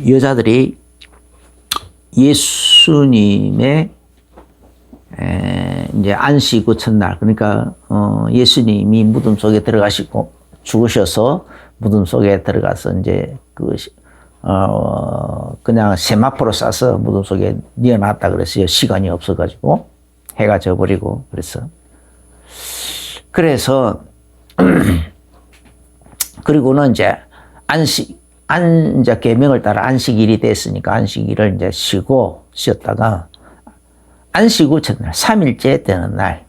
여자들이 예수님의 이제 안식 그 첫날, 그러니까 예수님이 무덤 속에 들어가시고 죽으셔서 무덤 속에 들어가서 이제 그냥 세마포로 싸서 무덤 속에 뉘어놨다 그랬어요. 시간이 없어가지고 해가 져버리고 그래서 그리고는 이제 이제 계명을 따라 안식일이 됐으니까 안식일을 이제 쉬었다가 안식 후 첫날 3일째 되는 날,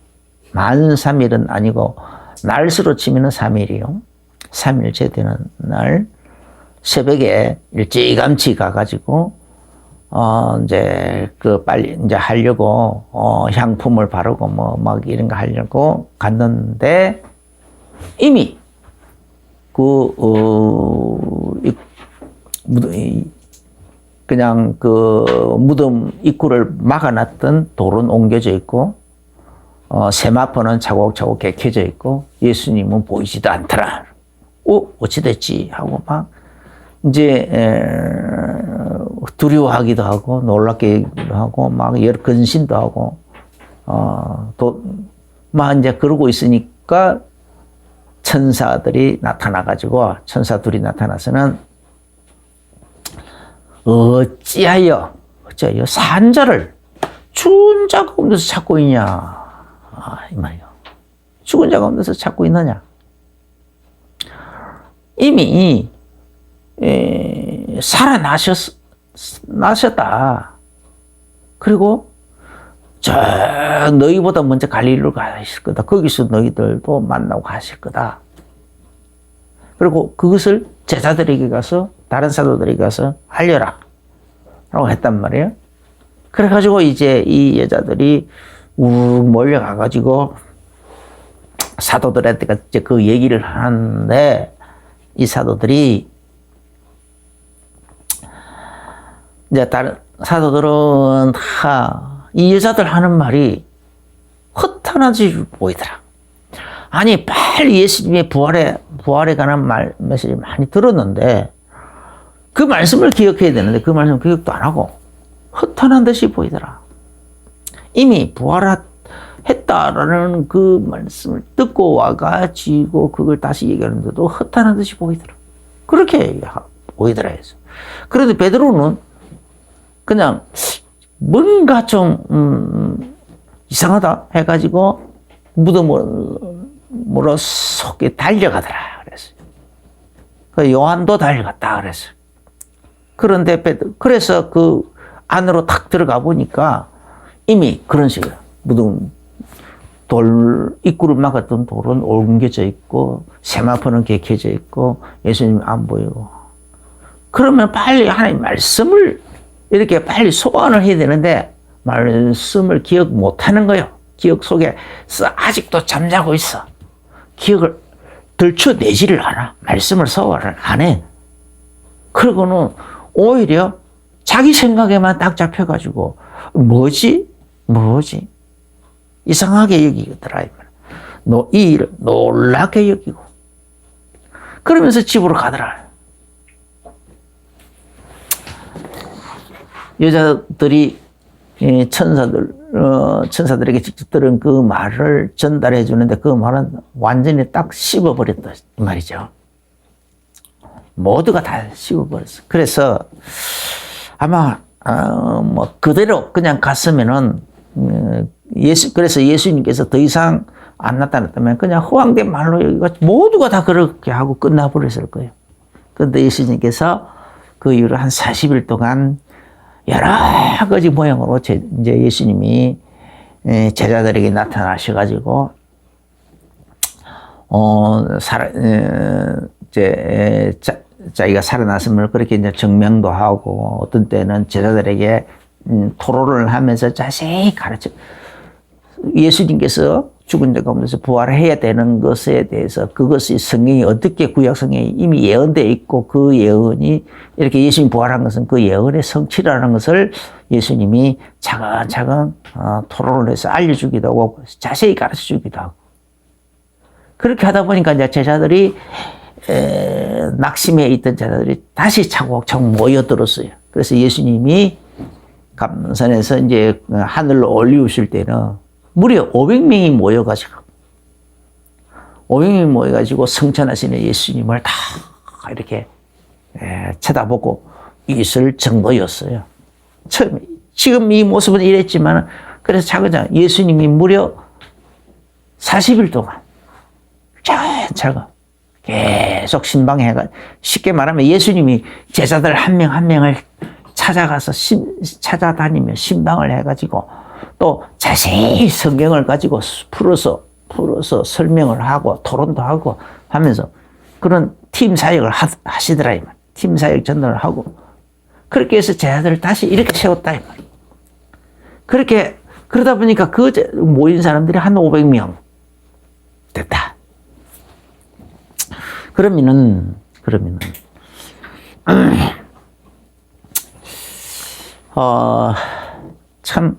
만 3일은 아니고 날수로 치면은 3일이요. 3일째 되는 날 새벽에 일찌감치 가가지고 이제 빨리 이제 하려고 향품을 바르고 뭐 막 이런 거 하려고 갔는데 이미 그냥 무덤 입구를 막아놨던 돌은 옮겨져 있고 세마포는 차곡차곡 개켜져 있고 예수님은 보이지도 않더라. 어찌됐지 하고 막 이제 두려워하기도 하고 놀랍기도 하고 막 여러 근심도 하고 막 이제 그러고 있으니까 천사들이 나타나가지고 천사 둘이 나타나서는 어찌하여 산자를 죽은 자 가운데서 찾고 있냐 이 말이요. 죽은 자 가운데서 찾고 있느냐. 이미 살아나셨다. 그리고 너희보다 먼저 갈릴리로 가실 거다. 거기서 너희들도 만나고 가실 거다. 그리고 그것을 제자들에게 가서 다른 사도들에게 가서 알려라 라고 했단 말이에요. 그래가지고 이제 이 여자들이 몰려가가지고 사도들한테 이제 그 얘기를 하는데 이 사도들이 이제 다른 사도들은 이 여자들 하는 말이 허탄하지 보이더라. 아니 빨리 예수님의 부활에 관한 메시지 많이 들었는데 그 말씀을 기억해야 되는데 그 말씀 기억도 안 하고 허탄한 듯이 보이더라. 이미 부활했다라는 그 말씀을 듣고 와가지고 그걸 다시 얘기하는데도 허탄한 듯이 보이더라. 그렇게 보이더라 해서. 그런데 베드로는 그냥 뭔가 좀 이상하다 해가지고 무덤으로 속에 달려가더라 그랬어요. 그 요한도 달려갔다 그랬어요. 그런데 그래서 그 안으로 탁 들어가 보니까 이미 그런 식으로 무덤 돌 입구를 막았던 돌은 옮겨져 있고 세마포는 개켜져 있고 예수님 안 보이고. 그러면 빨리 하나님 말씀을 이렇게 빨리 소환을 해야 되는데 말씀을 기억 못하는 거예요. 기억 속에 아직도 잠자고 있어. 기억을 들춰내지를 않아. 말씀을 소화를 안 해. 그러고는 오히려 자기 생각에만 딱 잡혀가지고 뭐지? 이상하게 여기더라. 이 일을 놀랍게 여기고 그러면서 집으로 가더라. 여자들이 천사들에게 직접 들은 그 말을 전달해 주는데 그 말은 완전히 딱 씹어버렸다 이 말이죠. 모두가 다 씹어버렸어. 그래서 아마 뭐 그대로 그냥 갔으면은 그래서 예수님께서 더 이상 안 나타났다면 그냥 허황된 말로 여기가 모두가 다 그렇게 하고 끝나버렸을 거예요. 그런데 예수님께서 그 이후로 한 40일 동안 여러 가지 모양으로 이제 예수님이 제자들에게 나타나셔가지고 자기가 살아났음을 그렇게 이제 증명도 하고 어떤 때는 제자들에게 토론을 하면서 자세히 가르쳐 예수님께서 죽은 자 가운데서 부활해야 되는 것에 대해서 그것이 성경이 어떻게 구약 성경에 이미 예언되어 있고 그 예언이 이렇게 예수님 부활한 것은 그 예언의 성취라는 것을 예수님이 차근차근 토론을 해서 알려주기도 하고 자세히 가르쳐 주기도 하고 그렇게 하다 보니까 이제 제자들이 낙심해 있던 제자들이 다시 차곡차곡 모여들었어요. 그래서 예수님이 감산에서 이제 하늘로 올리우실 때는 무려 500명이 모여가지고 성천하시는 예수님을 다 이렇게 쳐다보고 있을 정도였어요. 처음에. 지금 이 모습은 이랬지만, 그래서 차근차근 예수님이 무려 40일 동안 차근차근 계속 신방해가, 쉽게 말하면 예수님이 제자들 한 명 한 명을 찾아가서 찾아다니며 신방을 해가지고 또 자세히 성경을 가지고 풀어서 설명을 하고 토론도 하고 하면서 그런 팀 사역을 하시더라 이 말. 팀 사역 전도를 하고 그렇게 해서 제자들을 다시 이렇게 세웠다 이 말. 그렇게 그러다 보니까 그 모인 사람들이 한 500명 됐다. 그러면은 참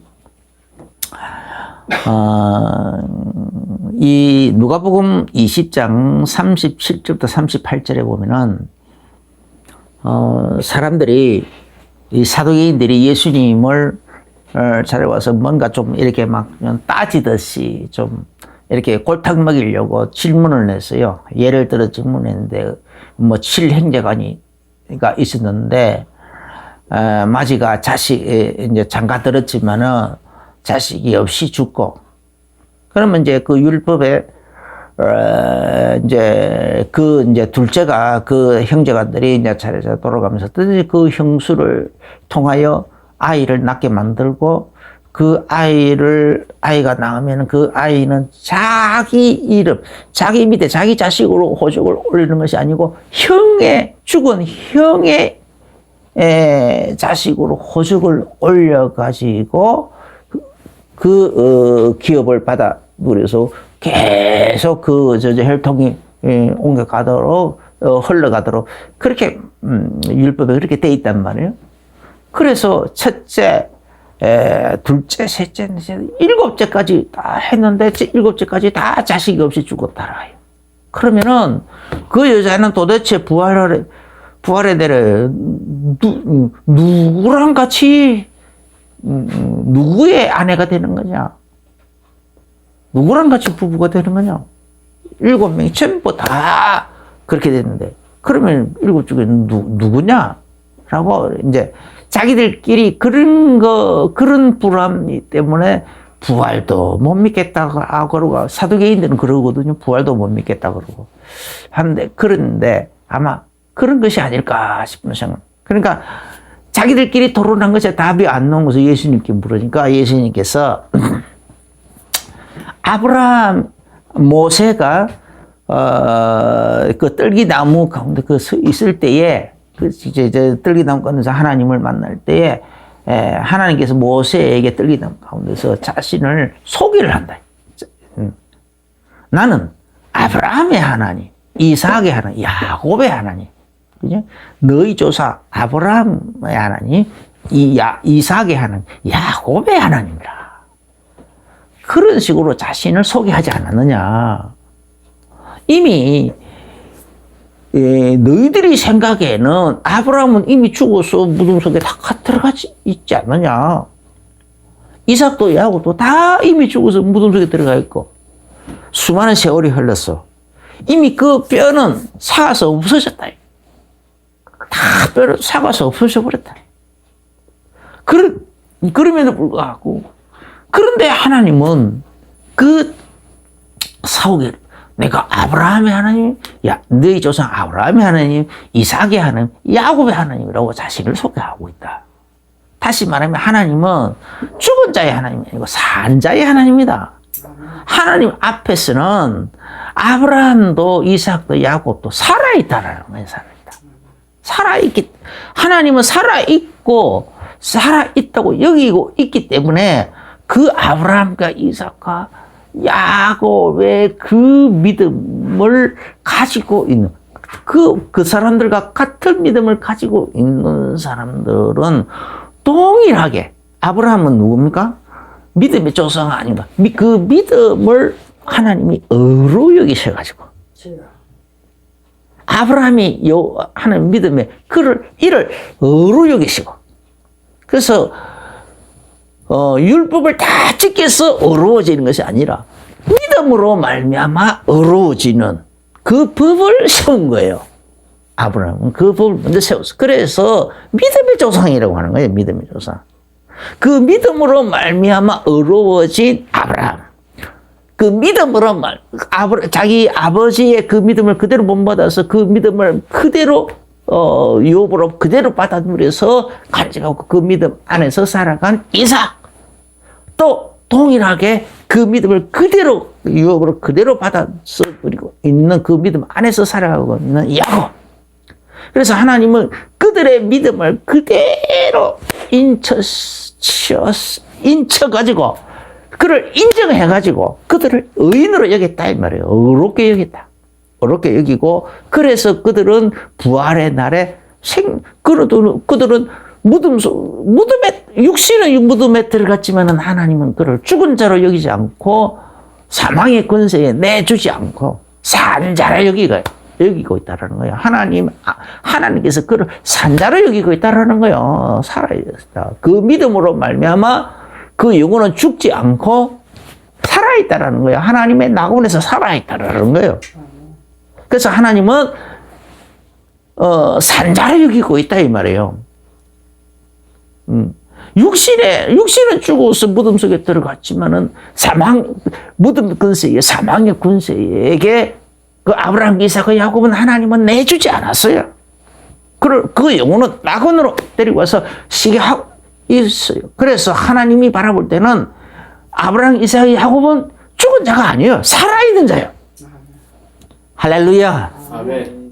이 누가복음 20장 37절부터 38절에 보면은 사람들이 이 사두개인들이 예수님을 찾아와서 뭔가 좀 이렇게 막 따지듯이 좀 이렇게 골탕 먹이려고 질문을 냈어요. 예를 들어 질문했는데 뭐 7형제가 있었는데 마지가 이제 장가 들었지만은 자식이 없이 죽고 그러면 이제 그 율법에 이제 둘째가 그 형제간들이 이제 차례차 돌아가면서 뜻이 그 형수를 통하여 아이를 낳게 만들고 그 아이가 낳으면 그 아이는 자기 밑에 자기 자식으로 호적을 올리는 것이 아니고 죽은 형의 자식으로 호적을 올려가지고 기업을 받아 누려서 계속 혈통이 옮겨가도록 흘러가도록 그렇게 율법에 그렇게 돼 있단 말이에요. 그래서 첫째, 둘째, 셋째, 넷째, 7째까지 다 했는데 7째까지 다 자식이 없이 죽었다라요. 그러면은 그 여자는 도대체 부활에 대해 누구랑 같이 누구의 아내가 되는 거냐? 누구랑 같이 부부가 되는 거냐? 7명이 전부 다 그렇게 됐는데, 그러면 7쪽에 누구냐? 라고, 이제, 자기들끼리 그런 불안 때문에 부활도 못 믿겠다 그러고, 사두개인들은 그러거든요. 부활도 못 믿겠다 그러고. 그런데 아마 그런 것이 아닐까 싶은 생각. 그러니까, 자기들끼리 토론한 것에 답이 안 나온 것을 예수님께 물으니까 예수님께서 아브라함, 모세가 그 떨기나무 가운데 있을 때에 이제 떨기나무 가운데서 하나님을 만날 때에 하나님께서 모세에게 떨기나무 가운데서 자신을 소개를 한다. 나는 아브라함의 하나님, 이삭의 하나님, 야곱의 하나님. 그죠? 너희 조사 아브라함의 하나님, 이삭의 하나님, 야곱의 하나님이라. 그런 식으로 자신을 소개하지 않았느냐. 이미 너희들이 생각에는 아브라함은 이미 죽어서 무덤 속에 다 들어가 있지 않느냐. 이삭도 야곱도 다 이미 죽어서 무덤 속에 들어가 있고 수많은 세월이 흘렀어. 이미 그 뼈는 삭아서 없어졌다. 다 뼈를 삭아서 없어져 버렸다. 그럼에도 불구하고 그런데 하나님은 그 사오기를 내가 아브라함의 하나님, 너희 조상 아브라함의 하나님, 이삭의 하나님, 야곱의 하나님이라고 자신을 소개하고 있다. 다시 말하면 하나님은 죽은 자의 하나님이 아니고 산 자의 하나님이다. 하나님 앞에서는 아브라함도 이삭도 야곱도 살아있다라는 거예요. 하나님은 살아있고 살아있다고 여기고 있기 때문에 그 아브라함과 이삭과 야곱의 그 믿음을 가지고 있는 그 사람들과 같은 믿음을 가지고 있는 사람들은 동일하게 아브라함은 누굽니까? 믿음의 조상 아닌가? 그 믿음을 하나님이 의로 여기셔가지고 아브라함이 하는 믿음에 이를 어루 여기시고, 그래서 율법을 다 지켜서 어려워지는 것이 아니라 믿음으로 말미암아 어려워지는 그 법을 세운 거예요. 아브라함은 그 법을 먼저 세웠어. 그래서 믿음의 조상이라고 하는 거예요. 믿음의 조상. 그 믿음으로 말미암아 어려워진 아브라함. 그 믿음으로 자기 아버지의 그 믿음을 그대로 본받아서 그 믿음을 그대로 유업으로 그대로 받아들여서 간직하고 그 믿음 안에서 살아간 이삭. 또 동일하게 그 믿음을 그대로 유업으로 그대로 받아서 그리고 있는 그 믿음 안에서 살아가고 있는 야곱. 그래서 하나님은 그들의 믿음을 그대로 인쳐가지고 그를 인정해가지고 그들을 의인으로 여겼다 이 말이에요. 어렵게 여겼다. 어렵게 여기고, 그래서 그들은 부활의 날에 그들은 육신의 무덤에 들어갔지만은 하나님은 그를 죽은 자로 여기지 않고 사망의 권세에 내주지 않고 산자로 여기고 있다라는 거예요. 하나님께서 그를 산자로 여기고 있다라는 거예요. 살아있다. 그 믿음으로 말미암아 그 영혼은 죽지 않고 살아있다라는 거예요. 하나님의 낙원에서 살아있다라는 거예요. 그래서 하나님은 산자로 여기고 있다 이 말이에요. 육신은 죽어서 무덤 속에 들어갔지만은 무덤 근세에 사망의 군세에게 그 아브라함, 이삭과 야곱은 하나님은 내주지 않았어요. 그 영혼은 낙원으로 데리고 와서 쉬게 하고 있어요. 그래서 하나님이 바라볼 때는 아브라함, 이삭, 야곱은 죽은 자가 아니에요. 살아있는 자예요. 할렐루야. 아멘.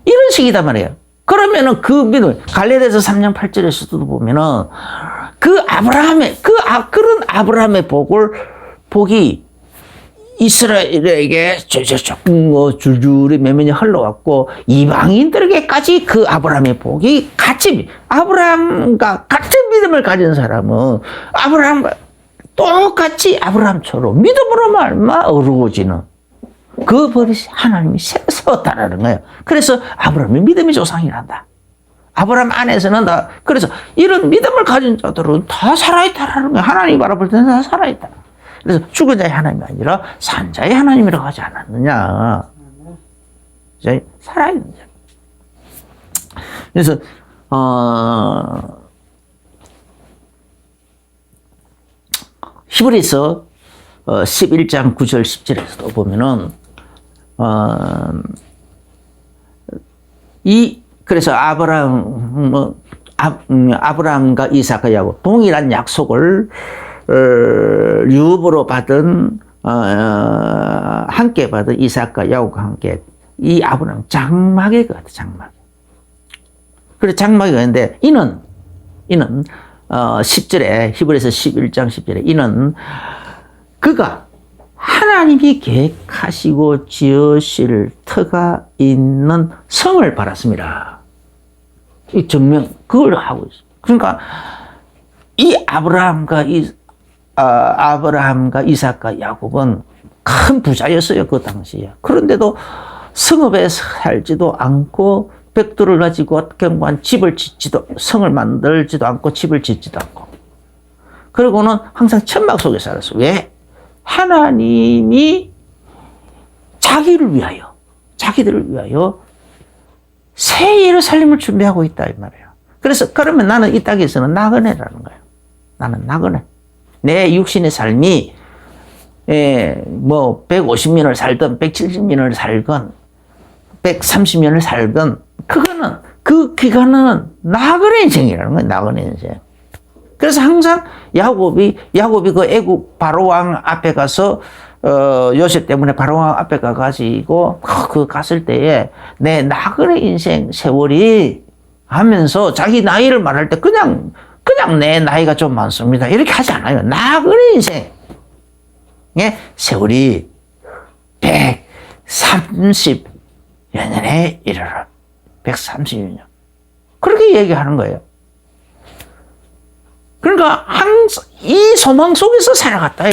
이런 식이다 말이에요. 그러면은 그 믿음, 갈라디아서 3장 8절에서도 보면은 그런 아브라함의 복이 이스라엘에게 조금 줄줄이 매면이 흘러왔고 이방인들에게까지 그 아브라함의 복이 아브라함과 같은 믿음을 가진 사람은 아브라함과 똑같이 아브라함처럼 믿음으로 말마 어려워지는 그 법이 하나님이 세웠다라는 거예요. 그래서 아브라함이 믿음의 조상이란다. 아브라함 안에서는 그래서 이런 믿음을 가진 자들은 다 살아있다라는 거예요. 하나님이 바라볼 때는 다 살아있다. 그래서 죽은 자의 하나님이 아니라 산 자의 하나님이라고 하지 않았느냐. 살아있는 자. 그래서 히브리서 11장 9절 10절에서도 보면은 그래서 아브라함과 이삭과 야곱 동일한 약속을 유업으로 받은 함께 받은 이삭과 야곱과 함께 이 아브라함 장막에 같아. 장막. 그래 장막이 있는데 이는 10절에 히브리서 11장 10절에 이는 그가 하나님이 계획하시고 지으실 터가 있는 성을 바랐습니다. 이 증명 그걸 하고 있어요. 그러니까 이 아브라함과 이삭과 야곱은 큰 부자였어요. 그 당시에. 그런데도 성읍에 살지도 않고 벽돌을 가지고 견고한 집을 짓지도 성을 만들지도 않고 집을 짓지도 않고 그리고는 항상 천막 속에 살았어요. 왜? 하나님이 자기들을 위하여 새 예루살렘을 준비하고 있다 이 말이에요. 그래서 그러면 나는 이 땅에서는 나그네라는 거예요. 나는 나그네. 내 육신의 삶이 150년을 살든 170년을 살건 130년을 살건 그거는 그 기간은 나그네 인생이라는 거예요. 나그네 인생. 그래서 항상 야곱이 그 애국 바로왕 앞에 가서 요셉 때문에 바로왕 앞에 가가지고 그 갔을 때에 내 나그네 인생 세월이 하면서 자기 나이를 말할 때 그냥 내 나이가 좀 많습니다 이렇게 하지 않아요. 나그네 인생의 세월이 130년에 이르러 130년 그렇게 얘기하는 거예요. 그러니까 항상 이 소망 속에서 살아갔다.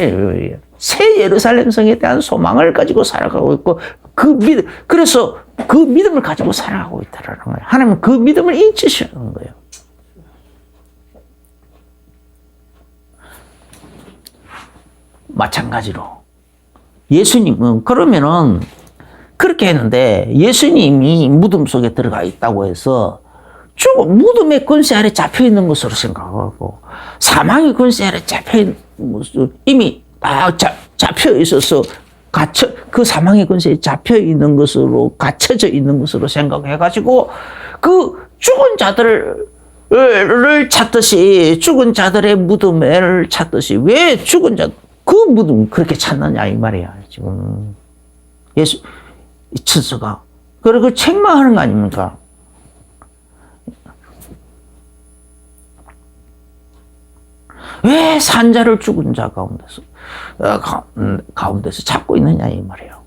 새 예루살렘 성에 대한 소망을 가지고 살아가고 있고 그래서 그 믿음을 가지고 살아가고 있다는 거예요. 하나님은 그 믿음을 인치시는 거예요. 마찬가지로 예수님은 그러면은 그렇게 했는데 예수님이 무덤 속에 들어가 있다고 해서 무덤의 권세 아래 잡혀 있는 것으로 생각하고 사망의 권세 아래 잡혀 있는 것으로 이미 잡혀 있어서 그 사망의 권세에 잡혀 있는 것으로 갇혀져 있는 것으로 생각해가지고 그 죽은 자들을 찾듯이 죽은 자들의 무덤을 찾듯이 왜 죽은 자 그 무덤 그렇게 찾느냐 이 말이야 지금 예수 천사가 그리고 책망하는 거 아닙니까? 왜 산자를 죽은 자 가운데서 찾고 있느냐 이 말이에요.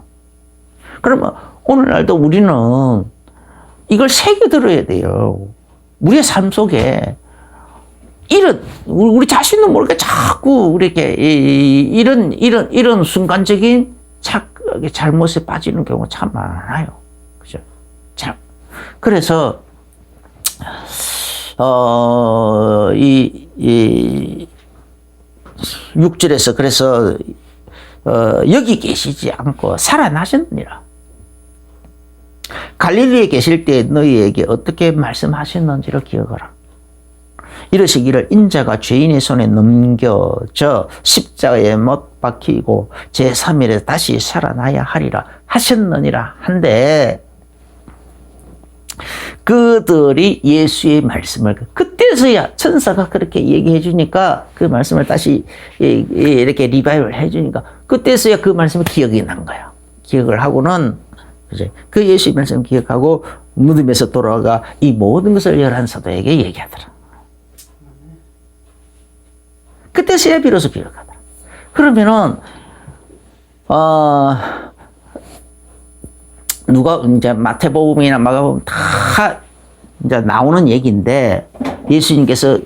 그러면 오늘날도 우리는 이걸 새겨들어야 돼요. 우리의 삶 속에 우리 자신도 모르게 자꾸 우리에게 이런 순간적인 잘못에 빠지는 경우가 참 많아요. 그죠? 참. 그래서, 6절에서 그래서, 여기 계시지 않고 살아나셨느니라. 갈릴리에 계실 때 너희에게 어떻게 말씀하셨는지를 기억하라. 이러시기를 인자가 죄인의 손에 넘겨져 십자가에 못 박히고 제3일에 다시 살아나야 하리라 하셨느니라 한데 그들이 예수의 말씀을 그때서야 천사가 그렇게 얘기해 주니까 그 말씀을 다시 이렇게 리바이벌 해 주니까 그때서야 그 말씀이 기억이 난 거야. 기억을 하고는 그 예수의 말씀 기억하고 무덤에서 돌아가 이 모든 것을 열한 사도에게 얘기하더라. 그때서야 비로소 기억하더라. 그러면은 누가 이제 마태복음이나 마가복음 다 이제 나오는 얘기인데 예수님께서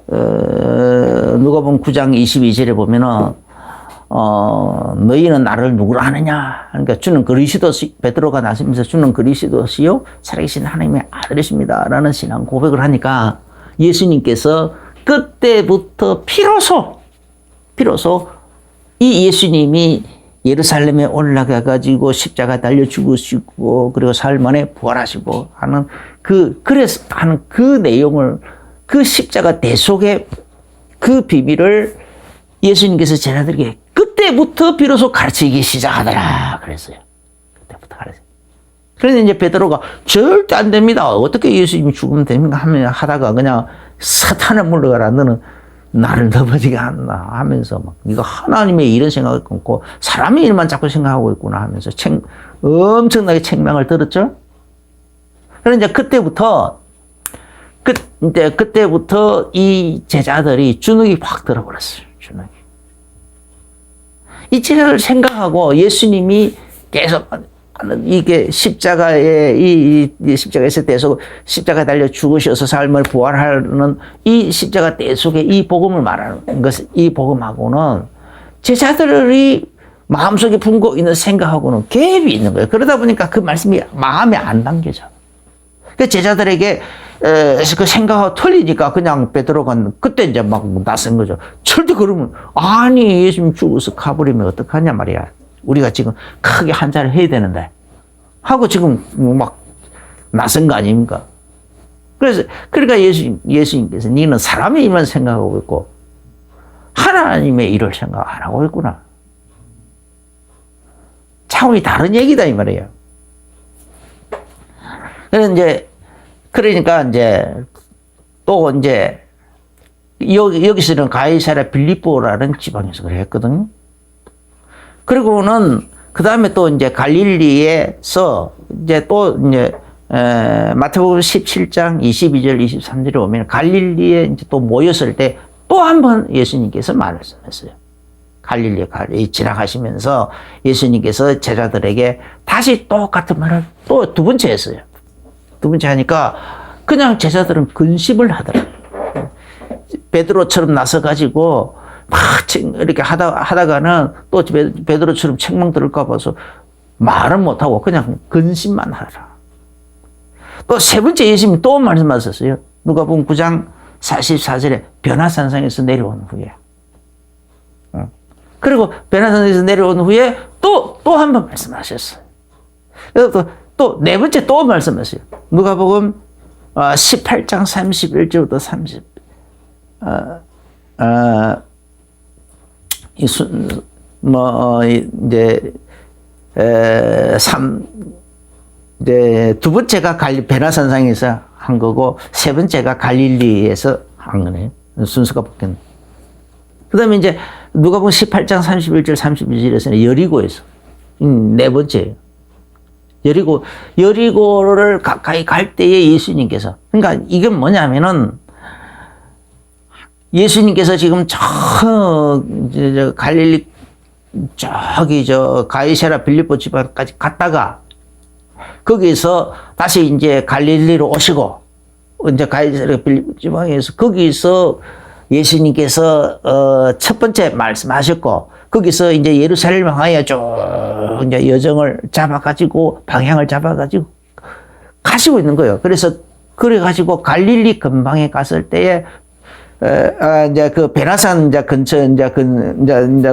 누가복음 9장 22절에 보면은 너희는 나를 누구라 하느냐? 그러니까 주는 그리스도시 베드로가 나서면서 주는 그리스도시요 살아계신 하나님의 아들이십니다라는 신앙 고백을 하니까 예수님께서 그때부터 비로소 이 예수님이 예루살렘에 올라가 가지고 십자가 달려 죽으시고 그리고 사흘 만에 부활하시고 하는 그래서 하는 그 내용을 그 십자가 대속의 그 비밀을 예수님께서 제자들에게 그때부터 비로소 가르치기 시작하더라 그랬어요. 그때부터 가르쳐. 그런데 이제 베드로가 절대 안 됩니다. 어떻게 예수님이 죽으면 됩니까? 하다가 그냥 사탄을 물러가라. 너는 나를 넘어지게 한다 하면서 막 네가 하나님의 일은 생각을 끊고 사람의 일만 자꾸 생각하고 있구나 하면서 엄청나게 책망을 들었죠. 그런데 이제 그때부터 이 제자들이 주눅이 확 들어버렸어요. 주눅이. 이 제자들 생각하고 예수님이 계속 이게 십자가에 십자가에서 대속 십자가 달려 죽으셔서 삶을 부활하는 이 십자가 대속의 이 복음을 말하는 것, 이 복음하고는 제자들이 마음속에 품고 있는 생각하고는 갭이 있는 거예요. 그러다 보니까 그 말씀이 마음에 안 담겨져. 그 제자들에게 그 생각하고 틀리니까 그냥 베드로가 그때 이제 막 나선 거죠. 절대 그러면 아니 예수님 죽어서 가버리면 어떡하냐 말이야. 우리가 지금 크게 한자를 해야 되는데 하고 지금 막 나선 거 아닙니까? 그러니까 예수님께서 너는 사람의 일만 생각하고 있고 하나님의 일을 생각 안 하고 있구나. 차원이 다른 얘기다 이 말이에요. 그러니까 이제 또 이제 여기서는 가이사랴 빌립보라는 지방에서 그래 했거든요. 그리고는 그 다음에 또 이제 갈릴리에서 이제 또 이제 마태복음 17장 22절 23절에 오면 갈릴리에 이제 또 모였을 때 또 한 번 예수님께서 말씀했어요. 갈릴리에 지나가시면서 예수님께서 제자들에게 다시 똑같은 말을 또 두 번째 했어요. 두 번째 하니까 그냥 제자들은 근심을 하더라고요. 베드로처럼 나서가지고 막 이렇게 하다가는 또 베드로처럼 책망 들을까 봐서 말은 못하고 그냥 근심만 하라. 또 세 번째 예수님이 또 말씀하셨어요. 누가복음 9장 44절에 변화산상에서 내려온 후에. 그리고 변화산상에서 내려온 후에 또 한 번 말씀하셨어요. 그래서 또 네 번째 또 말씀하셨어요. 누가복음 18장 31절부터 30. 이제 두 번째가 베나산상에서 한 거고, 세 번째가 갈릴리에서 한 거네요. 순서가 바뀌었네. 그 다음에 이제 누가복음 18장 31절 32절에서는 여리고에서 네 번째예요. 여리고를 가까이 갈 때에 예수님께서, 그러니까 이건 뭐냐면은 예수님께서 지금 저 갈릴리 저기 가이사랴 빌립보 지방까지 갔다가 거기서 다시 이제 갈릴리로 오시고, 이제 가이사랴 빌립보 지방에서 거기서 예수님께서 첫 번째 말씀하셨고, 거기서 이제 예루살렘 향하여 쭉 이제 여정을 잡아가지고 방향을 잡아가지고 가시고 있는 거예요. 그래서 그래가지고 갈릴리 근방에 갔을 때에 이제 그 베나산 이제 근처 이제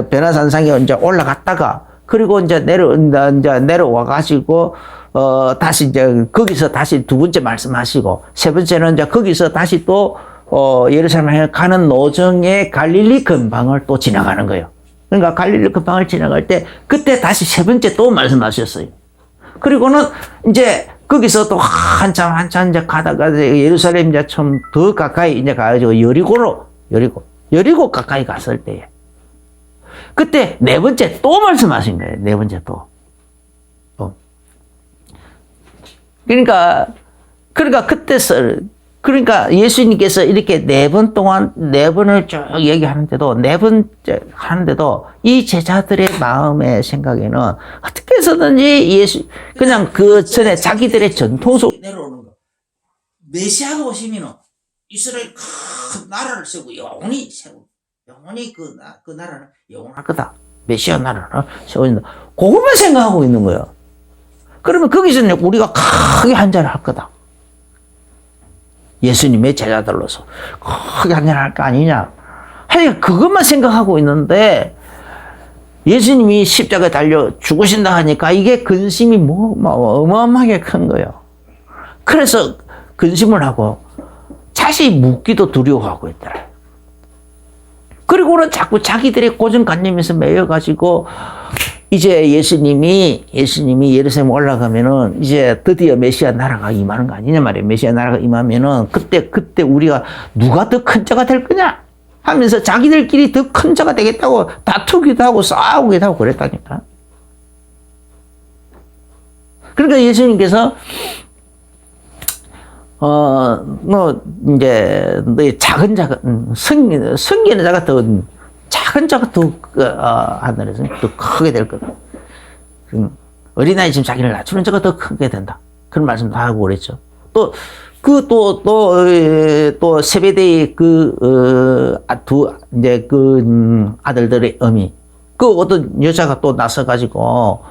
베나산상에 이제 올라갔다가, 그리고 이제 내려와 가지고 다시 이제 거기서 다시 두 번째 말씀하시고, 세 번째는 이제 거기서 다시 또 예루살렘에 가는 노정에 갈릴리 근방을 또 지나가는 거예요. 그러니까 갈릴리 근방을 지나갈 때 그때 다시 세 번째 또 말씀하셨어요. 그리고는 이제 거기서 또 한참 이제 가다가 예루살렘 이제 좀 더 가까이 이제 가가지고 여리고 가까이 갔을 때에 그때 네 번째 또 말씀하신 거예요. 네 번째 또. 그러니까 그러니까 예수님께서 이렇게 네 번 동안 네 번을 쭉 얘기하는데도, 네 번째 하는데도 이 제자들의 마음의 생각에는 어떻게 해서든지 그냥 그 전에 자기들의 전통 속에 내려오는 거. 메시아가 오시면은 이스라엘 큰 나라를 세우고 영원히 그 나라는 영원할 거다. 메시아 나라를 세워진다. 그것만 생각하고 있는 거예요. 그러면 거기서는 우리가 크게 한잔을 할 거다. 예수님의 제자들로서 크게 한잔할 거 아니냐. 하여간 그것만 생각하고 있는데 예수님이 십자가에 달려 죽으신다 하니까 이게 근심이 어마어마하게 큰 거예요. 그래서 근심을 하고 자신이 묻기도 두려워하고 있더라. 그리고는 자꾸 자기들의 고정관념에서 매여가지고 이제 예수님이 예루살렘 올라가면은 이제 드디어 메시아 나라가 임하는 거 아니냐 말이에요. 메시아 나라가 임하면은 그때 우리가 누가 더 큰 자가 될 거냐 하면서 자기들끼리 더 큰 자가 되겠다고 다투기도 하고 싸우기도 하고 그랬다니까. 그러니까 예수님께서 이제 너희 작은 자가 성기는 자가 더 작은 자가 더 하늘에서 더 크게 될 거다. 어린아이 지금 자기를 낮추는 자가 더 크게 된다. 그런 말씀 다 하고 그랬죠. 또 세베대의 아들들의 어미, 어떤 여자가 또 나서가지고,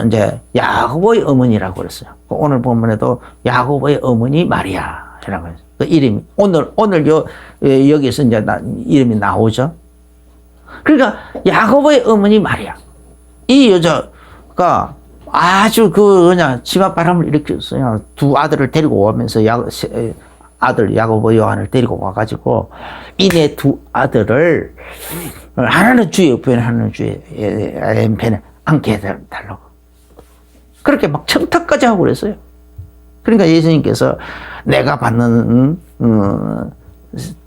이제 야고보의 어머니라고 그랬어요. 오늘 본문에도 야고보의 어머니 마리아라고 했어요. 그 이름이, 오늘 여기서 이제 이름이 나오죠. 그러니까 야고보의 어머니 마리아. 이 여자가 아주 그냥 치맛바람을 일으켰어요. 두 아들을 데리고 오면서 아들 야고보 요한을 데리고 와가지고 이네 두 아들을 하나는 주의 옆에 하나는 주의 왼편에 앉게 해달라고. 그렇게 막 청탁까지 하고 그랬어요. 그러니까 예수님께서 내가 받는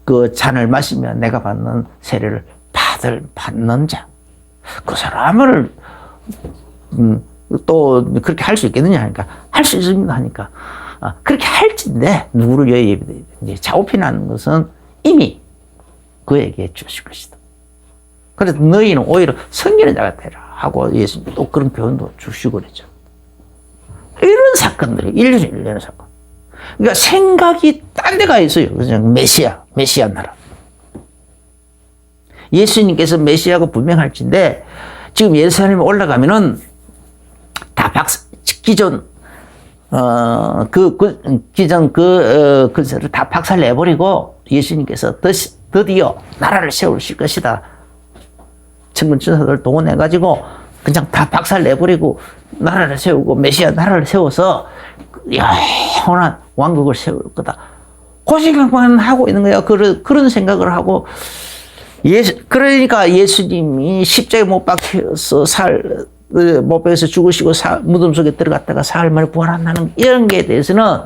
그 잔을 마시면 내가 받는 세례를 받는 자, 그 사람을 또 그렇게 할 수 있겠느냐 하니까 할 수 있습니다 하니까 그렇게 할진데 누구를 위해 자오피나는 것은 이미 그에게 주실 것이다. 그래서 너희는 오히려 성결한 자가 되라 하고 예수님 또 그런 표현도 주시고 그랬죠. 이런 사건들이 일련의 사건. 그러니까 생각이 딴 데가 있어요. 그냥 메시아 나라. 예수님께서 메시아가 분명할진데 지금 예루살렘에 올라가면은 다 기존 기존 글쎄를 다 박살 내버리고 예수님께서 드디어 나라를 세우실 것이다. 천군 천사들 동원해가지고 그냥 다 박살 내버리고 나라를 세우고 메시아 나라를 세워서 영원한 왕국을 세울 거다. 그 생각만 하고 있는 거예요. 그런 생각을 하고 그러니까 예수님이 십자가에 못 박혀서 못 박혀서 죽으시고 무덤 속에 들어갔다가 사흘 만에 부활한다는 이런 게 대해서는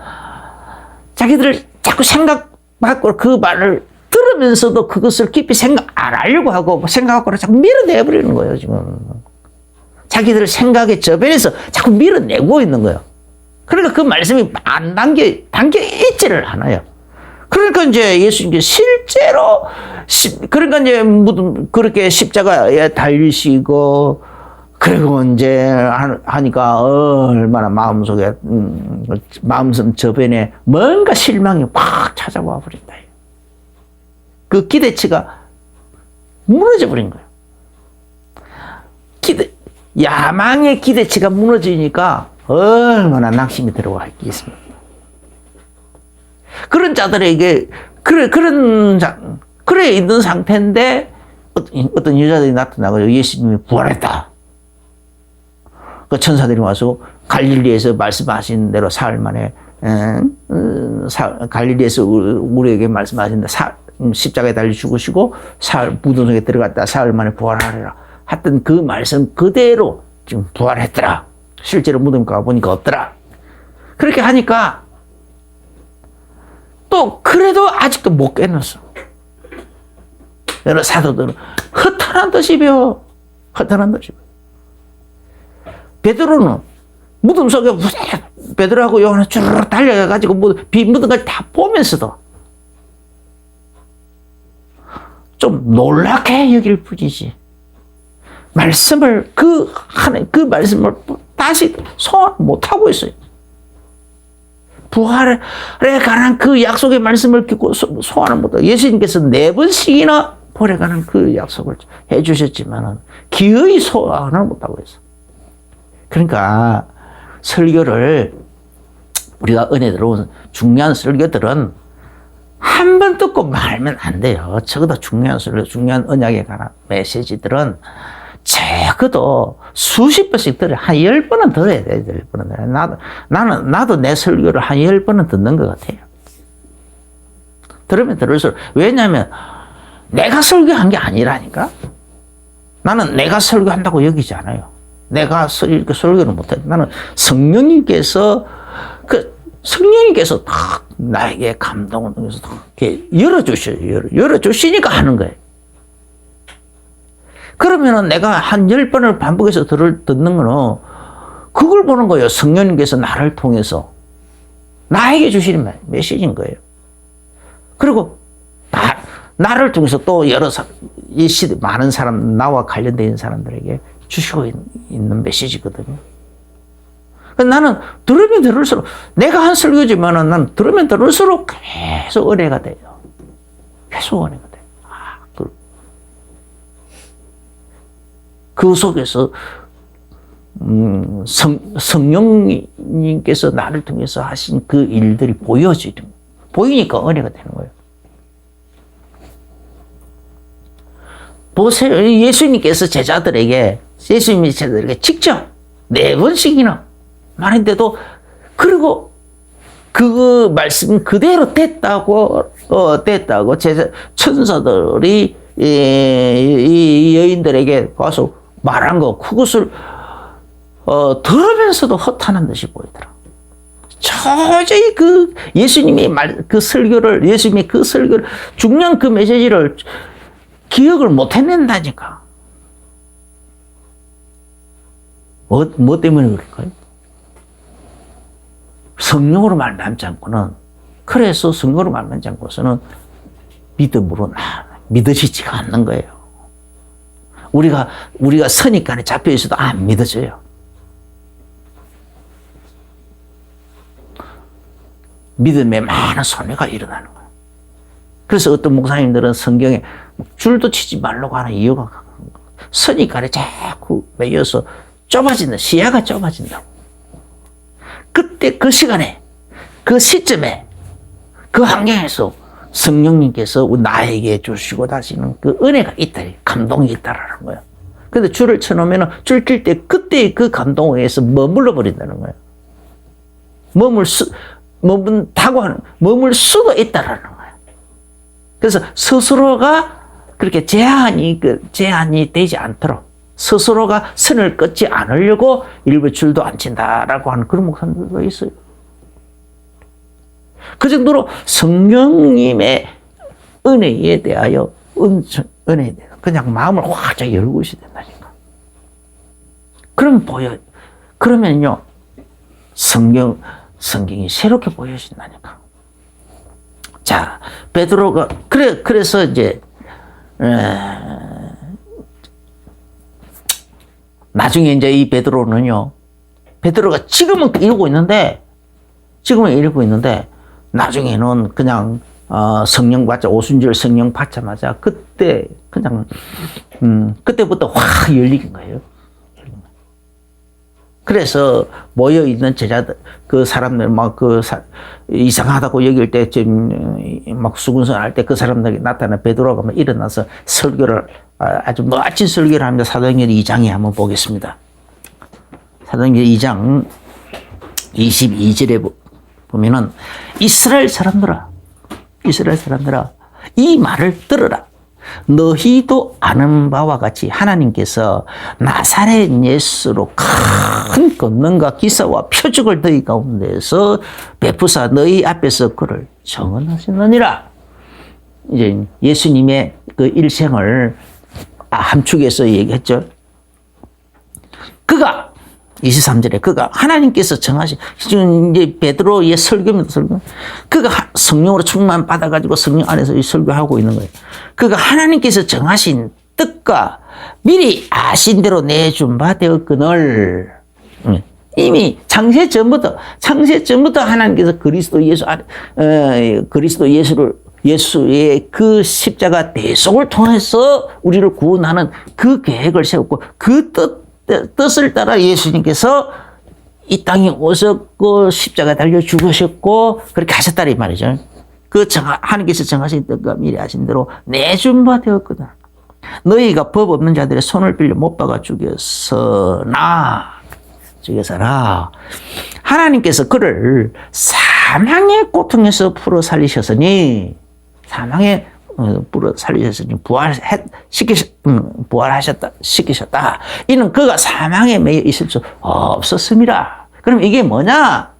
자기들 자꾸 생각하고 그 말을 들으면서도 그것을 깊이 생각 안 하려고 하고 생각하고 자꾸 밀어내버리는 거예요, 지금. 자기들 생각의 저변에서 자꾸 밀어내고 있는 거예요. 그러니까 그 말씀이 안 담겨 있지를 않아요. 그러니까 이제 예수님께서 실제로, 그러니까 이제 그렇게 십자가에 달리시고, 그리고 이제 하니까 얼마나 마음속에, 마음속 저변에 뭔가 실망이 확 찾아와 버린다. 그 기대치가 무너져 버린 거예요. 야망의 기대치가 무너지니까 얼마나 낙심이 들어와 있겠습니까? 그런 자들에게, 그래 있는 상태인데, 어떤 여자들이 나타나고 예수님이 부활했다. 그 천사들이 와서 갈릴리에서 말씀하신 대로 사흘 만에, 갈릴리에서 우리에게 말씀하신 대로 십자가에 달려 죽으시고, 무덤 속에 들어갔다 사흘 만에 부활하리라. 하여튼 그 말씀 그대로 지금 부활했더라. 실제로 무덤 가보니까 없더라. 그렇게 하니까, 또 그래도 아직도 못 깨놨어. 여러 사도들은 허탄한 듯이 배워. 허탄한 듯이 배워. 베드로는 무덤 속에 베드로하고 요한은 쭈르륵 달려가지고 무덤까지 다 보면서도 좀 놀랍게 여길 뿐이지. 말씀을 그 말씀을 다시 소환 못하고 있어요. 부활에 관한 그 약속의 말씀을 듣고 소환을 못하고 예수님께서 4번씩이나 부활에 관한 그 약속을 해주셨지만은 기어이 소환을 못하고 있어. 그러니까 설교를 우리가 은혜 들어온 중요한 설교들은 한 번 듣고 말면 안 돼요. 적어도 중요한 설교, 중요한 언약에 관한 메시지들은 적어도 수십 번씩 들어야, 한 10번은 들어야 돼, 10번은 들어야 돼. 나도 내 설교를 한 10번은 듣는 것 같아요. 들으면 들을수록, 왜냐하면 내가 설교한 게 아니라니까? 나는 내가 설교한다고 여기지 않아요. 내가 설교를 못해. 나는 성령님께서 딱 나에게 감동을 통해서 이렇게 열어주시니까 하는 거예요. 그러면은 내가 한 10번을 반복해서 듣는 거는 그걸 보는 거예요. 성령님께서 나를 통해서 나에게 주시는 메시지인 거예요. 그리고 나를 통해서 또 이 시대 많은 사람, 나와 관련되어 있는 사람들에게 주시고 있는 메시지거든요. 나는 들으면 들을수록, 내가 한 설교지만은 난 들으면 들을수록 계속 은혜가 돼요. 계속 은혜가 돼요. 그 속에서 성령님께서 나를 통해서 하신 그 일들이 보이니까 은혜가 되는 거예요. 보세요. 예수님이 제자들에게 직접 4번씩이나 말했는데도, 그리고 그 말씀 그대로 됐다고 천사들이 이 여인들에게 와서 말한 거, 그것을 들으면서도 허탄한 듯이 보이더라. 도저히 예수님이 예수님이 그 설교를, 중요한 그 메시지를 기억을 못 해낸다니까. 뭐 때문에 그럴까요? 성령으로 말하지 않고는, 그래서 성령으로 말하지 않고서는 믿음으로 믿어지지가 않는 거예요. 우리가 선입관에 잡혀 있어도 안 믿어져요. 믿음에 많은 손해가 일어나는 거예요. 그래서 어떤 목사님들은 성경에 줄도 치지 말라고 하는 이유가 선입관에 자꾸 매여서 시야가 좁아진다고. 그때 그 시간에, 그 시점에, 그 환경에서 성령님께서 나에게 주시고 다시는 그 은혜가 있다, 감동이 있다라는 거예요. 근데 줄을 쳐놓으면 줄 칠 때 그때의 그 감동에 의해서 머물러 버린다는 거예요. 머물 수도 있다라는 거예요. 그래서 스스로가 그렇게 제한이 되지 않도록 스스로가 선을 끊지 않으려고 일부 줄도 안 친다라고 하는 그런 목사님들도 있어요. 그 정도로 성령님의 은혜에 대하여 은혜에 대하여 그냥 마음을 활짝 열고 있어야 된다니까. 그러면요 성경이 새롭게 보여진다니까. 자, 베드로가 그래서 이제 나중에 이제 이 베드로가 지금은 이러고 있는데 나중에는 그냥 성령 받자, 오순절 성령 받자마자 그때 그냥 그때부터 확 열린 거예요. 그래서 모여 있는 제자들, 그 사람들 이상하다고 여길 때 막 수군선할 때 그 사람들이 나타나 베드로가 막 일어나서 설교를 아주 멋진 설교를 합니다. 사도행전 2장에 한번 보겠습니다. 사도행전 2장 22절에 보면은 이스라엘 사람들아 이 말을 들으라. 너희도 아는 바와 같이 하나님께서 나사렛 예수로 큰 권능과 기사와 표적을 너희 가운데서 베푸사 너희 앞에서 그를 정언하시느니라. 이제 예수님의 그 일생을 함축해서 얘기했죠. 그가 23절에 그가 하나님께서 정하신, 지금 이제 베드로의 설교입니다. 그가 성령으로 충만 받아가지고 성령 안에서 이 설교하고 있는 거예요. 그가 하나님께서 정하신 뜻과 미리 아신 대로 내준 바 되었거늘. 이미 창세 전부터 하나님께서 예수의 그 십자가 대속을 통해서 우리를 구원하는 그 계획을 세웠고 그 뜻을 따라 예수님께서 이 땅에 오셨고 십자가 달려 죽으셨고 그렇게 하셨다는 말이죠. 하나님께서 정하신 뜻과 미리 하신 대로 내준 바 되었거든. 너희가 법 없는 자들의 손을 빌려 못 박아 죽였으나 하나님께서 그를 사망의 고통에서 풀어 살리셨으니 시키셨다. 이는 그가 사망에 매여 있을 수 없었습니다. 그럼 이게 뭐냐?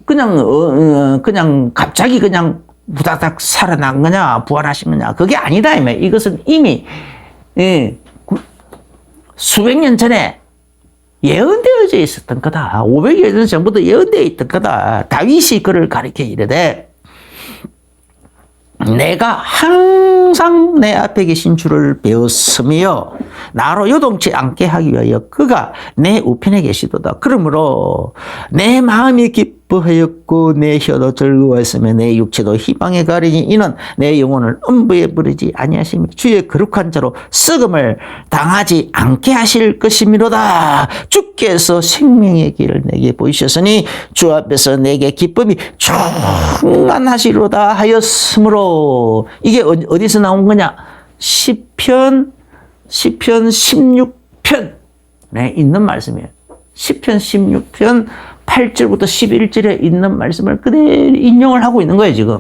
그냥 갑자기 그냥 부다닥 살아난 거냐, 부활하신 거냐? 그게 아니다. 이것은 이미 수백 년 전에 예언되어져 있었던 거다. 500여 년 전부터 예언되어 있던 거다. 다윗이 그를 가리켜 이르되 내가 항상 내 앞에 계신 줄을 배웠으며 나로 요동치 않게 하기 위하여 그가 내 우편에 계시도다. 그러므로 내 마음이 기뻐하였고 내 혀도 즐거워했으며 내 육체도 희망에 가리니 이는 내 영혼을 음부에 버리지 아니하시며 주의 거룩한 자로 썩음을 당하지 않게 하실 것이미로다. 주께서 생명의 길을 내게 보이셨으니 주 앞에서 내게 기쁨이 충만하시로다 하였으므로. 이게 어디서 나온 거냐? 시편 16편에 있는 말씀이에요. 시편 16편 8절부터 11절에 있는 말씀을 그대로 인용을 하고 있는 거예요, 지금.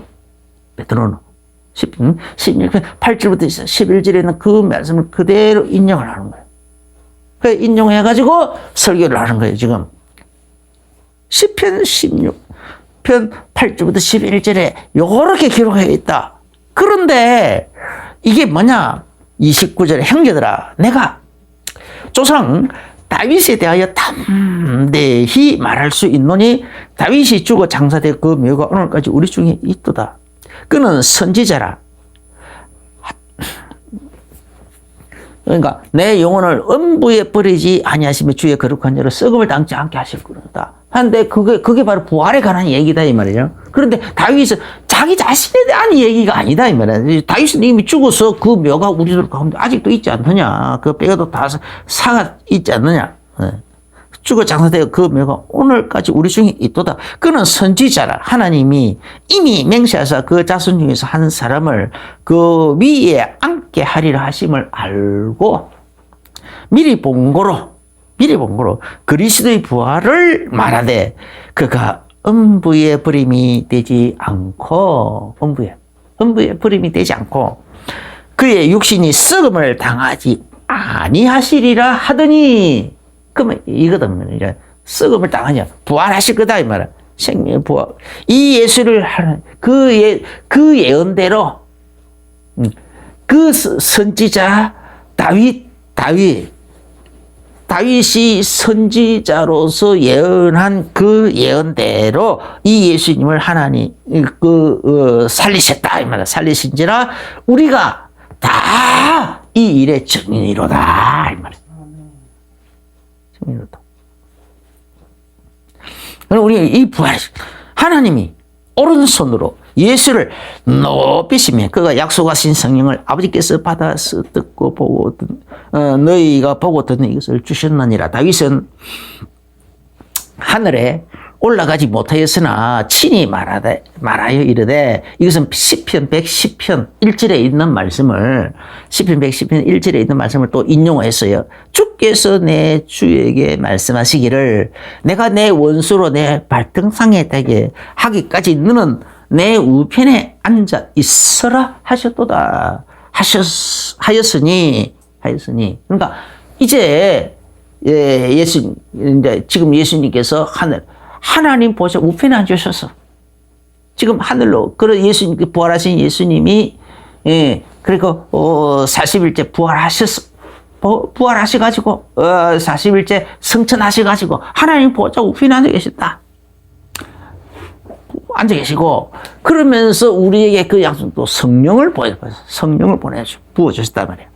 베드로는. 16편 8절부터 11절에는 그 말씀을 그대로 인용을 하는 거예요. 그 인용해가지고 설교를 하는 거예요, 지금. 시편 16편 8절부터 11절에 요렇게 기록해 있다. 그런데 이게 뭐냐? 29절에 형제들아, 내가 조상 다윗에 대하여 담대히 말할 수 있노니 다윗이 죽어 장사되 그 묘가 오늘까지 우리 중에 있도다. 그는 선지자라. 그러니까 내 영혼을 음부에 버리지 아니하시며 주의 거룩한 자로 썩음을 당치 않게 하실 거다. 한데 그게 바로 부활에 관한 얘기다 이 말이죠. 그런데 다윗은 자기 자신에 대한 얘기가 아니다 이 말이야. 다윗은 이미 죽어서 그 묘가 우리들 가운데 아직도 있지 않느냐. 그 뼈도 다 사가 있지 않느냐. 죽어 장사되어 그 묘가 오늘까지 우리 중에 있도다. 그는 선지자라. 하나님이 이미 맹세하사 그 자손 중에서 한 사람을 그 위에 앉게 하리라 하심을 알고 미리 본 거로 그리스도의 부활을 말하되 그가 음부의 버림이 되지 않고 음부의 버림이 되지 않고 그의 육신이 썩음을 당하지 아니하시리라 하더니 그러면 이거든. 이제 썩음을 당하냐 부활하실 거다 이 말이야. 생명의 부활. 이 예수를 하는 그 예언대로 그 선지자 다윗이 선지자로서 예언한 그 예언대로 이 예수님을 하나님 살리셨다 이 말이야. 살리신지라 우리가 다 이 일의 증인이로다 이 말이야. 증인이로다. 그럼 우리 이 부활 하나님이 오른손으로 예수를 높이시며 그가 약속하신 성령을 아버지께서 받아서 듣고 보고 너희가 보고 듣는 이것을 주셨느니라. 다윗은 하늘에 올라가지 못하였으나 친히 말하여 이르되 이것은 시편 110편 1절에 있는 말씀을 시편 110편 1절에 있는 말씀을 또 인용했어요. 주께서 내 주에게 말씀하시기를 내가 내 원수로 내 발등상에 되게 하기까지 너는 내 우편에 앉아 있어라 하셨도다. 하였으니 그러니까 이제 이제 지금 예수님께서 하나님 보좌 우편에 앉으셔서 지금 하늘로 그런 예수님 부활하신 예수님이 그리고 40일째 부활하셔가지고 40일째 승천하셔가지고 하나님 보좌 우편에 앉아 계셨다. 앉아 계시고 그러면서 우리에게 그 약속도 성령을 부어주셨단 말이에요.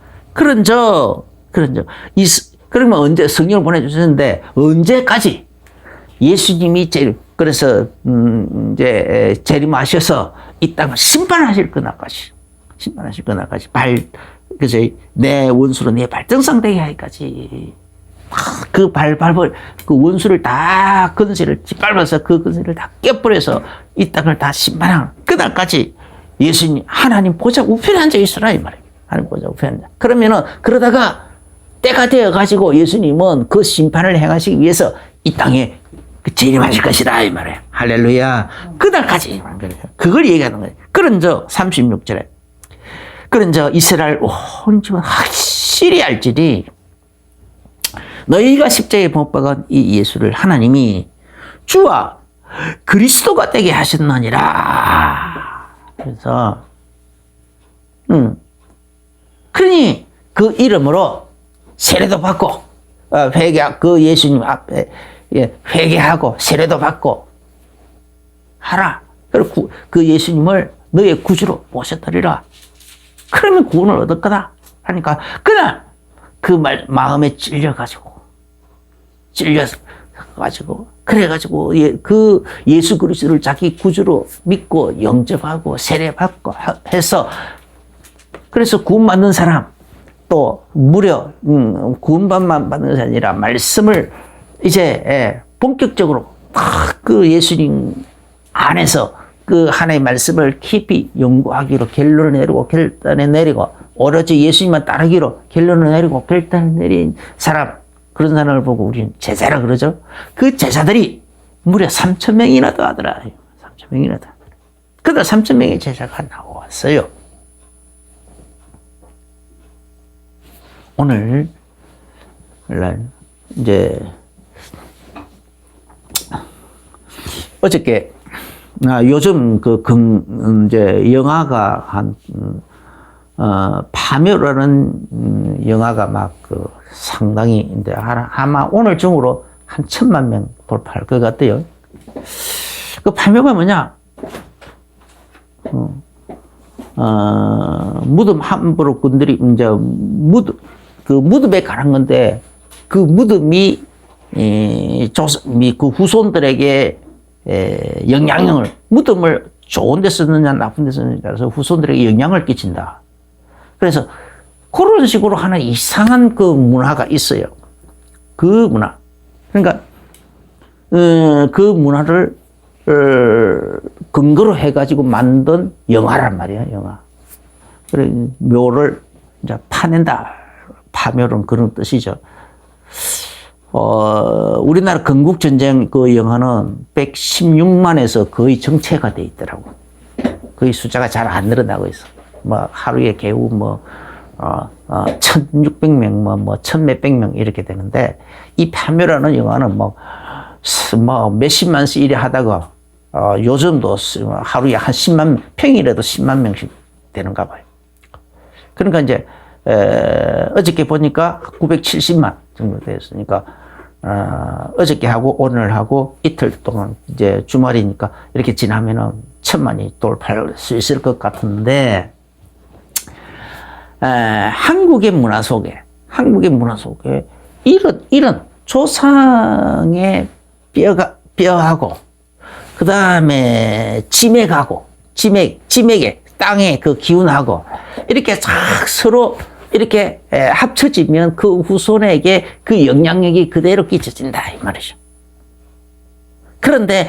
그러면 언제 성령을 보내주셨는데 언제까지 예수님이 그래서 이제 재림하셔서 이 땅을 심판하실 그날까지 그래서 내 원수로 내 발등상 되게 하기까지 그 원수를 다 근세를 짓밟아서 그 근세를 다 깨버려서 이 땅을 다 심판하는 그날까지 예수님 하나님 보좌 우편에 앉아 있으라 이 말이에요. 하나님 보좌 우편에 앉아. 그러면은 그러다가 때가 되어 가지고 예수님은 그 심판을 행하시기 위해서 이 땅에 재림하실 것이다 이 말이에요. 할렐루야. 그날까지 그걸 얘기하는 거예요. 그런저 36절에 그런저 이스라엘 온 집은 확실히 알지니 너희가 십자가에 못 박은 이 예수를 하나님이 주와 그리스도가 되게 하셨느니라. 그래서 그러니 그 이름으로 세례도 받고 그 예수님 앞에 회개하고 세례도 받고 하라. 그리고 그 예수님을 너의 구주로 모셨더리라. 그러면 구원을 얻을 거다 하니까 그날 그 마음에 찔려가지고 그래가지고 그 예수 그리스도를 자기 구주로 믿고 영접하고 세례받고 해서 그래서 구원받는 사람 또 무려 구원만 받는 것이 아니라 말씀을 이제 본격적으로 그 예수님 안에서 그 하나님의 말씀을 깊이 연구하기로 결단을 내리고 오로지 예수님만 따르기로 결론을 내리고 결단을 내린 사람 그런 사람을 보고 우리는 제자라 그러죠. 그 제자들이 무려 3,000명이나 더 하더라. 3,000명이나 더. 그러다 3,000명의 제자가 나왔어요. 오늘 이제 어저께 요즘 이제 영화가 파묘라는 영화가 막 상당히 이제 아마 오늘 중으로 한 1,000만 명 돌파할 것 같아요. 그 파묘가 뭐냐? 무덤 함부로 군들이 이제 무덤에 가는 건데 그 무덤이 그 후손들에게 영향을 무덤을 좋은 데 쓰느냐 나쁜 데 쓰느냐에 따라서 후손들에게 영향을 끼친다. 그래서 그런 식으로 하는 이상한 그 문화가 있어요. 그 문화. 그러니까 그 문화를 근거로 해가지고 만든 영화란 말이야, 영화. 그래, 묘를 이제 파낸다. 파묘는 그런 뜻이죠. 우리나라 건국전쟁 그 영화는 116만에서 거의 정체가 돼 있더라고. 거의 숫자가 잘 안 늘어나고 있어. 뭐, 하루에 겨우 1600명, 1000몇백 명 이렇게 되는데, 이 파묘라는 영화는 몇십만씩 이래 하다가, 요즘도 하루에 한 10만, 평일에도 10만 명씩 되는가 봐요. 그러니까 이제, 어저께 보니까 970만 정도 되었으니까, 어저께 하고 오늘 하고 이틀 동안 이제 주말이니까 이렇게 지나면은 1000만이 돌파할 수 있을 것 같은데, 한국의 문화 속에 이런 조상의 뼈하고, 그 다음에 지맥의 땅의 그 기운하고, 이렇게 싹 서로 이렇게 합쳐지면 그 후손에게 그 영향력이 그대로 끼쳐진다, 이 말이죠. 그런데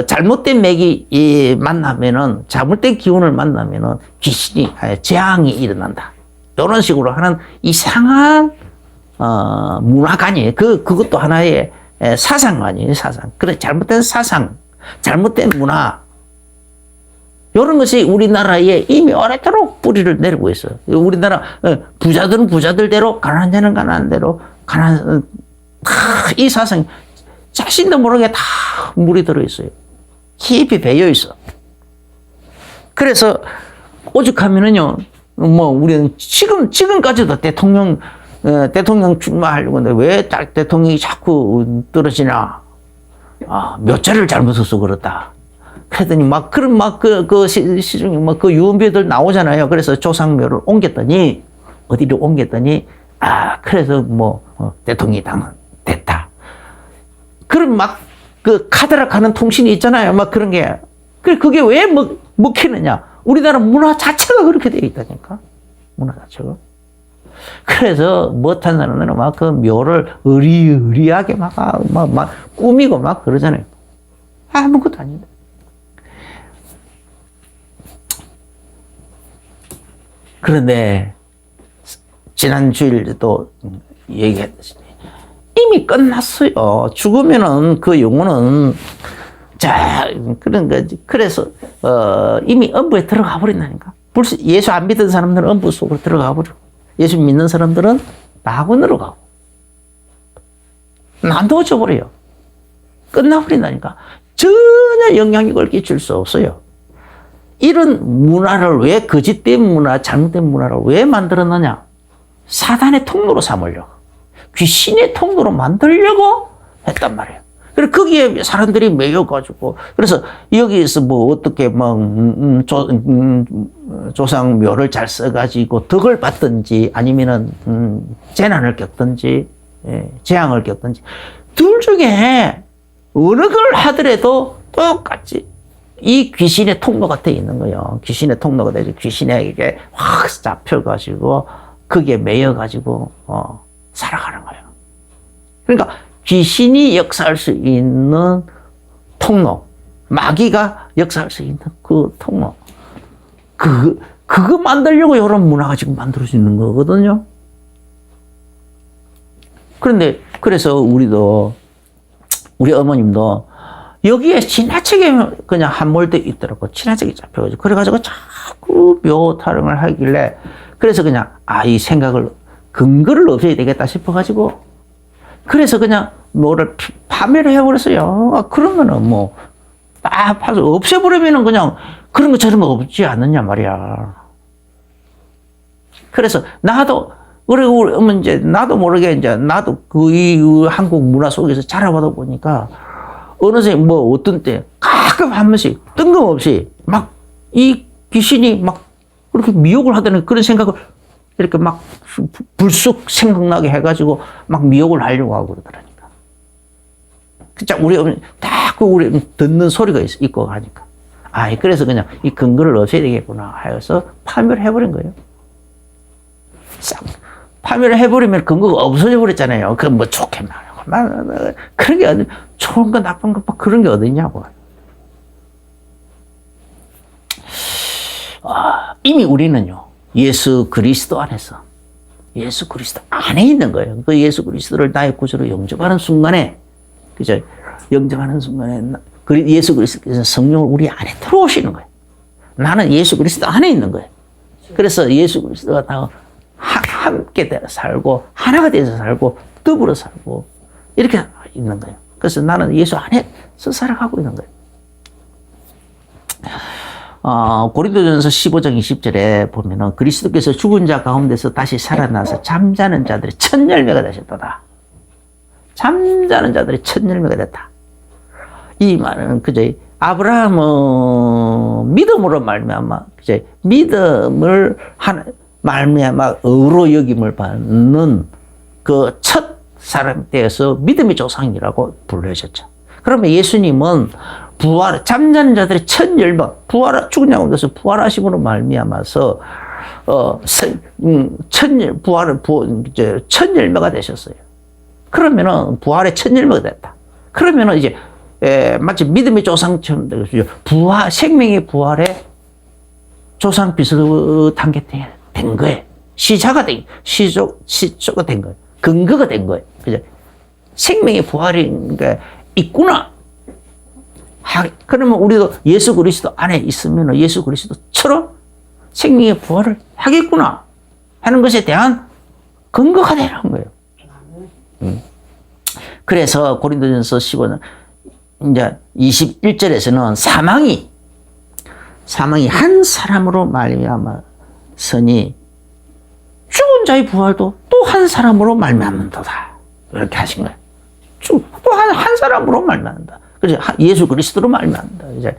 잘못된 맥이 만나면은, 잘못된 기운을 만나면은 귀신이, 재앙이 일어난다. 이런 식으로 하는 이상한, 문화관이에요. 그것도 하나의 사상관이에요, 사상. 그래, 잘못된 사상, 잘못된 문화. 이런 것이 우리나라에 이미 오래도록 뿌리를 내리고 있어요. 우리나라 부자들은 부자들대로, 가난한 자는 가난한 대로, 이 사상, 자신도 모르게 다 물이 들어있어요. 깊이 배어 있어. 그래서 오죽하면은요, 우리는 지금까지도 대통령 출마하려고 하는데 왜 대통령이 자꾸 떨어지나? 몇 자를 잘못 써서 그렇다. 그랬더니 그 유언비어들 나오잖아요. 그래서 조상묘를 옮겼더니, 어디로 옮겼더니, 그래서 대통령이 됐다. 그럼 카드락하는 통신이 있잖아요. 그런 게. 그게 왜 먹히느냐? 우리나라 문화 자체가 그렇게 되어 있다니까. 문화 자체가. 그래서 못한 사람들은 그 묘를 의리하게 꾸미고 그러잖아요. 아무것도 아닌데. 그런데 지난 주일도 얘기했듯이 이미 끝났어요. 죽으면은 그 영혼은 그런 거지. 그래서 이미 음부에 들어가 버린다니까. 예수 안 믿은 사람들은 음부 속으로 들어가 버리고, 예수 믿는 사람들은 낙원으로 가고, 난도져 버려요. 끝나버린다니까. 전혀 영향력을 끼칠 수 없어요. 이런 문화를 왜, 거짓된 문화, 잘못된 문화를 왜 만들었느냐? 사단의 통로로 삼으려고, 귀신의 통로로 만들려고 했단 말이에요. 그래서 거기에 사람들이 매여가지고, 그래서 여기에서 어떻게 조상 묘를 잘 써가지고 덕을 받든지, 아니면은 재난을 겪든지, 재앙을 겪든지, 둘 중에 어느 걸 하더라도 똑같이 이 귀신의 통로가 돼 있는 거예요. 귀신의 통로가 되죠. 귀신에게 확 잡혀가지고 거기에 매여가지고 살아가는 거예요. 그러니까 귀신이 역사할 수 있는 통로, 마귀가 역사할 수 있는 그 통로, 그거 만들려고 이런 문화가 지금 만들어지는 거거든요. 그런데 그래서 우리 어머님도 여기에 지나치게 그냥 함몰돼 있더라고. 지나치게 잡혀가지고. 그래가지고 자꾸 묘 타령을 하길래, 그래서 그냥, 이 생각을, 근거를 없애야 되겠다 싶어가지고, 그래서 그냥 묘를 파멸을 해버렸어요. 그러면은 딱 파서 없애버리면은 그냥 그런 거 저런 거 없지 않느냐 말이야. 그래서 우리 이제 나도 모르게 나도 이 한국 문화 속에서 자라보다 보니까, 어느새 어떤 때 가끔 한 번씩 뜬금없이 이 귀신이 그렇게 미혹을 하다는 그런 생각을 이렇게 불쑥 생각나게 해가지고 미혹을 하려고 하고 그러더라니까. 진짜 우리 듣는 소리가 있고 하니까. 그래서 그냥 이 근거를 없애야 되겠구나 하여서 파멸을 해버린 거예요. 파멸을 해버리면 근거가 없어져 버렸잖아요. 그럼 좋겠나. 그런 게 어디, 좋은 거 나쁜 거 그런 게 어디냐고. 이미 우리는요, 예수 그리스도 안에서, 예수 그리스도 안에 있는 거예요. 그 예수 그리스도를 나의 구주로 영접하는 순간에, 그죠? 영접하는 순간에 예수 그리스도께서 성령을 우리 안에 들어오시는 거예요. 나는 예수 그리스도 안에 있는 거예요. 그래서 예수 그리스도가 나 함께 살고 하나가 돼서 살고 더불어 살고 이렇게 있는 거예요. 그래서 나는 예수 안에서 살아가고 있는 거예요. 고린도전서 15장 20절에 보면은 그리스도께서 죽은 자 가운데서 다시 살아나서 잠자는 자들이 첫 열매가 되셨다. 잠자는 자들이 첫 열매가 됐다. 이 말은 그저 아브라함은 믿음으로 말미암아 그저 믿음을 말미암아 의로 여김을 받는 그 첫 사람에 대해서 믿음의 조상이라고 불러주셨죠. 그러면 예수님은 잠자는 자들의 첫 열매, 죽은 자 가운데서 부활하심으로 말미암아서 첫 열매가 되셨어요. 그러면은 부활의 첫 열매가 됐다. 그러면은 이제 마치 믿음의 조상처럼 되겠죠. 생명의 부활의 조상 비슷한 게 된 거예요. 시초가 된 거예요. 근거가 된 거예요. 그죠? 생명의 부활이 있구나. 그러면 우리도 예수 그리스도 안에 있으면 예수 그리스도처럼 생명의 부활을 하겠구나 하는 것에 대한 근거가 되는 거예요. 그래서 고린도전서 15장 이제 21절에서는 사망이 한 사람으로 말미암았으니 죽은 자의 부활도 또 한 사람으로 말미암는도다. 이렇게 하신 거예요. 또 한 사람으로 말미암는다. 그래서 예수 그리스도로 말미암는다. 이제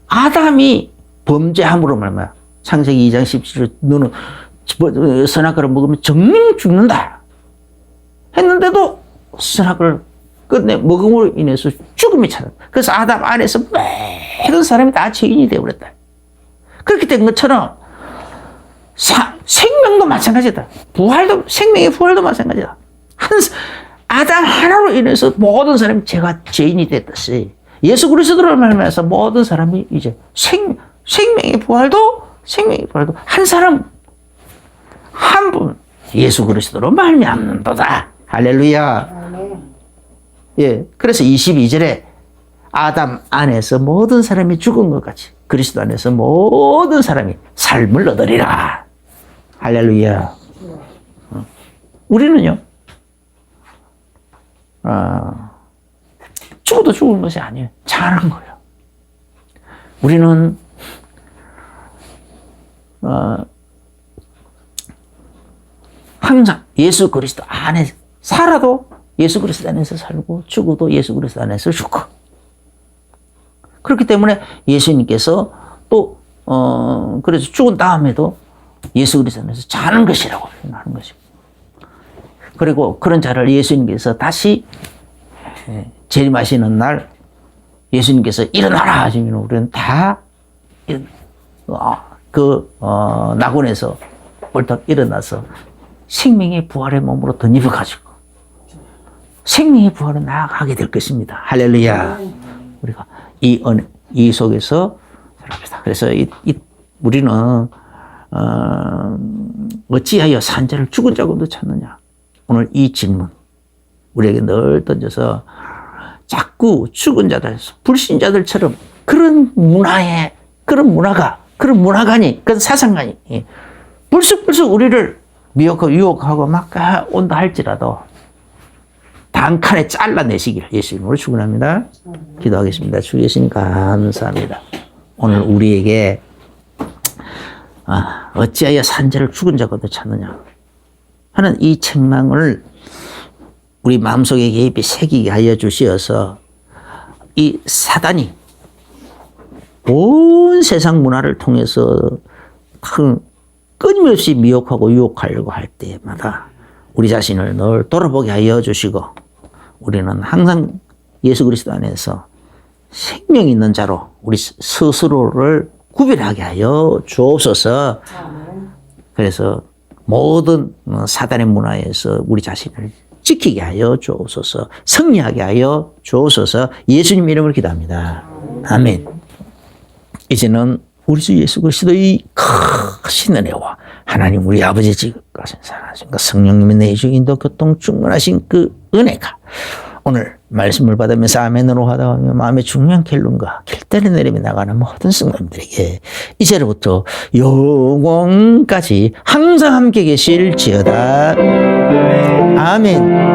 아담이 범죄함으로 말미암아. 창세기 2장 17절 너는 선악과를 먹으면 정령 죽는다. 했는데도 선악과를 끝내 먹음으로 인해서 죽음이 찾았다. 그래서 아담 안에서 모든 사람이 다 죄인이 되어버렸다. 그렇게 된 것처럼 생명도 마찬가지다. 생명의 부활도 마찬가지다. 아담 하나로 인해서 모든 사람이 죄인이 됐듯이 예수 그리스도를 말미암아서 모든 사람이 이제 생명의 부활도 한 사람 한 분 예수 그리스도로 말미암는도다. 할렐루야. 예, 그래서 22절에 아담 안에서 모든 사람이 죽은 것 같이 그리스도 안에서 모든 사람이 삶을 얻으리라. 할렐루야. 우리는요, 죽어도 죽은 것이 아니에요. 잘한 거예요. 우리는 항상 예수 그리스도 안에 살아도 예수 그리스도 안에서 살고 죽어도 예수 그리스도 안에서 죽고. 그렇기 때문에 예수님께서 또 그래서 죽은 다음에도 예수 그리스도 안에서 자는 것이라고 표현하는 것이고. 그리고 그런 자를 예수님께서 다시 재림하시는 날 예수님께서 일어나라 하시면 우리는 다 낙원에서 벌떡 일어나서 생명의 부활의 몸으로 덧입어가지고 생명의 부활로 나아가게 될 것입니다. 할렐루야. 우리가 이 속에서 살아갑시다. 그래서 우리는 어찌하여 산자를 죽은 자 가운데 찾느냐. 오늘 이 질문 우리에게 늘 던져서 자꾸 죽은 자들, 불신자들처럼 그런 문화관이, 그런 사상관이 불쑥불쑥 우리를 미혹하고 유혹하고 막 온다 할지라도 단칸에 잘라내시기를 예수님으로 축원합니다. 기도하겠습니다. 주 예수님 감사합니다. 오늘 우리에게 어찌하여 산자를 죽은 자 가운데 찾느냐 하는 이 책망을 우리 마음속에 깊이 새기게 하여 주시어서 이 사단이 온 세상 문화를 통해서 끊임없이 미혹하고 유혹하려고 할 때마다 우리 자신을 늘 돌아보게 하여 주시고 우리는 항상 예수 그리스도 안에서 생명 있는 자로 우리 스스로를 구별하게 하여 주옵소서. 그래서 모든 사단의 문화에서 우리 자신을 지키게 하여 주옵소서. 승리하게 하여 주옵소서. 예수님 이름으로 기도합니다. 아멘. 이제는 우리 주 예수 그리스도의 크신 은혜와 하나님 우리 아버지 지극하신 사랑하신 그 성령님의 내주 인도 교통 충만하신 그 은혜가 오늘 말씀을 받으면서 아멘으로 하다하며 마음의 중요한 결론과 결단의 내림에 나가는 모든 성도님들에게 이제로부터 영원까지 항상 함께 계실지어다. 아멘.